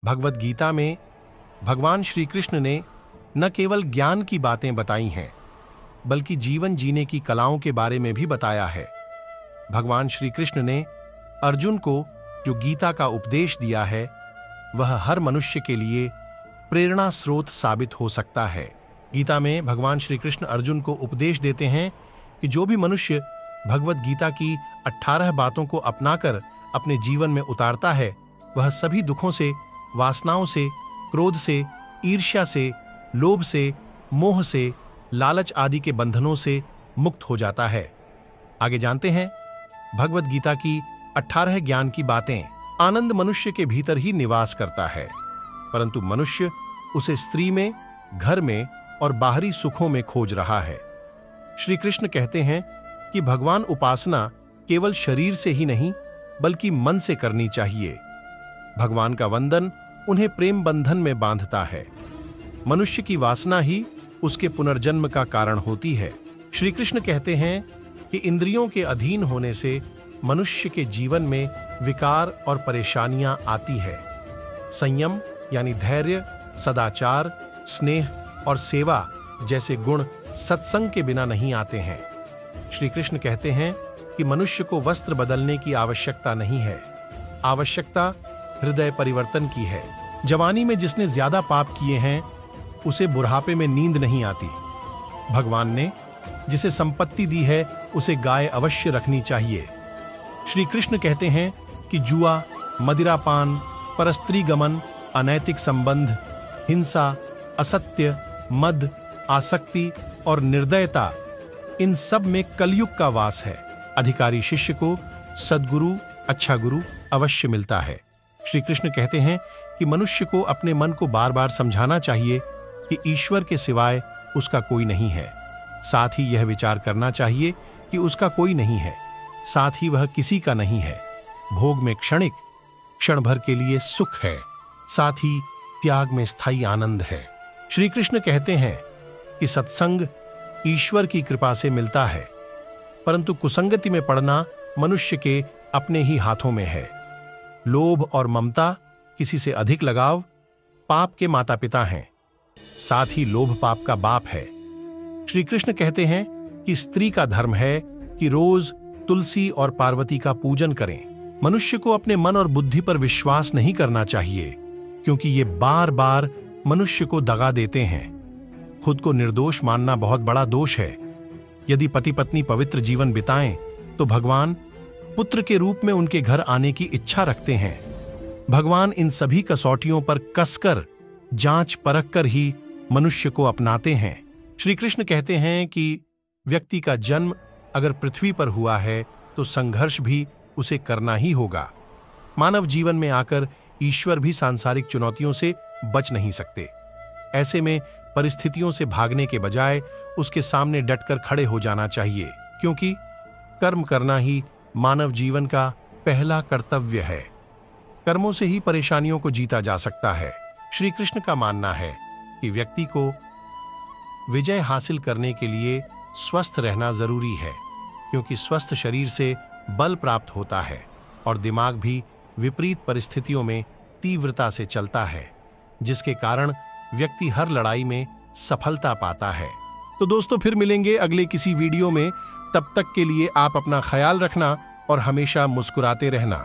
भगवद गीता में भगवान श्री कृष्ण ने न केवल ज्ञान की बातें बताई हैं, बल्कि जीवन जीने की कलाओं के बारे में भी बताया है। भगवान श्री कृष्ण ने अर्जुन को जो गीता का उपदेश दिया है, वह हर मनुष्य के लिए प्रेरणा स्रोत साबित हो सकता है। गीता में भगवान श्री कृष्ण अर्जुन को उपदेश देते हैं कि जो भी मनुष्य भगवद गीता की 18 बातों को अपनाकर अपने जीवन में उतारता है, वह सभी दुखों से, वासनाओं से, क्रोध से, ईर्ष्या से, लोभ से, मोह से, लालच आदि के बंधनों से मुक्त हो जाता है। आगे जानते हैं भगवद गीता की 18 ज्ञान की बातें। आनंद मनुष्य के भीतर ही निवास करता है, परंतु मनुष्य उसे स्त्री में, घर में और बाहरी सुखों में खोज रहा है। श्री कृष्ण कहते हैं कि भगवान उपासना केवल शरीर से ही नहीं, बल्कि मन से करनी चाहिए। भगवान का वंदन उन्हें प्रेम बंधन में बांधता है। मनुष्य की वासना ही उसके पुनर्जन्म का कारण होती है। श्री कृष्ण कहते हैं कि इंद्रियों के अधीन होने से मनुष्य के जीवन में विकार और परेशानियां आती है। संयम यानी धैर्य, सदाचार, स्नेह और सेवा जैसे गुण सत्संग के बिना नहीं आते हैं। श्री कृष्ण कहते हैं कि मनुष्य को वस्त्र बदलने की आवश्यकता नहीं है, आवश्यकता हृदय परिवर्तन की है। जवानी में जिसने ज्यादा पाप किए हैं, उसे बुढ़ापे में नींद नहीं आती। भगवान ने जिसे संपत्ति दी है, उसे गाय अवश्य रखनी चाहिए। श्री कृष्ण कहते हैं कि जुआ, मदिरापान, परस्त्री गमन, अनैतिक संबंध, हिंसा, असत्य, मद, आसक्ति और निर्दयता, इन सब में कलयुग का वास है। अधिकारी शिष्य को सद्गुरु, अच्छा गुरु अवश्य मिलता है। श्री कृष्ण कहते हैं कि मनुष्य को अपने मन को बार बार समझाना चाहिए कि ईश्वर के सिवाय उसका कोई नहीं है। साथ ही यह विचार करना चाहिए कि उसका कोई नहीं है, साथ ही वह किसी का नहीं है। भोग में क्षणिक, क्षण भर के लिए सुख है, साथ ही त्याग में स्थायी आनंद है। श्री कृष्ण कहते हैं कि सत्संग ईश्वर की कृपा से मिलता है, परंतु कुसंगति में पड़ना मनुष्य के अपने ही हाथों में है। लोभ और ममता, किसी से अधिक लगाव, पाप के माता पिता हैं। साथ ही लोभ पाप का बाप है। श्री कृष्ण कहते हैं कि स्त्री का धर्म है कि रोज तुलसी और पार्वती का पूजन करें। मनुष्य को अपने मन और बुद्धि पर विश्वास नहीं करना चाहिए, क्योंकि ये बार बार मनुष्य को दगा देते हैं। खुद को निर्दोष मानना बहुत बड़ा दोष है। यदि पति पत्नी पवित्र जीवन बिताएं, तो भगवान पुत्र के रूप में उनके घर आने की इच्छा रखते हैं। भगवान इन सभी कसौटियों पर कसकर, जांच परख कर ही मनुष्य को अपनाते हैं। श्री कृष्ण कहते हैं कि व्यक्ति का जन्म अगर पृथ्वी पर हुआ है, तो संघर्ष भी उसे करना ही होगा। मानव जीवन में आकर ईश्वर भी सांसारिक चुनौतियों से बच नहीं सकते। ऐसे में परिस्थितियों से भागने के बजाय उसके सामने डटकर खड़े हो जाना चाहिए, क्योंकि कर्म करना ही मानव जीवन का पहला कर्तव्य है। कर्मों से ही परेशानियों को जीता जा सकता है। श्री कृष्ण का मानना है कि व्यक्ति को विजय हासिल करने के लिए स्वस्थ रहना जरूरी है, क्योंकि स्वस्थ शरीर से बल प्राप्त होता है और दिमाग भी विपरीत परिस्थितियों में तीव्रता से चलता है, जिसके कारण व्यक्ति हर लड़ाई में सफलता पाता है। तो दोस्तों, फिर मिलेंगे अगले किसी वीडियो में। तब तक के लिए आप अपना ख्याल रखना और हमेशा मुस्कुराते रहना।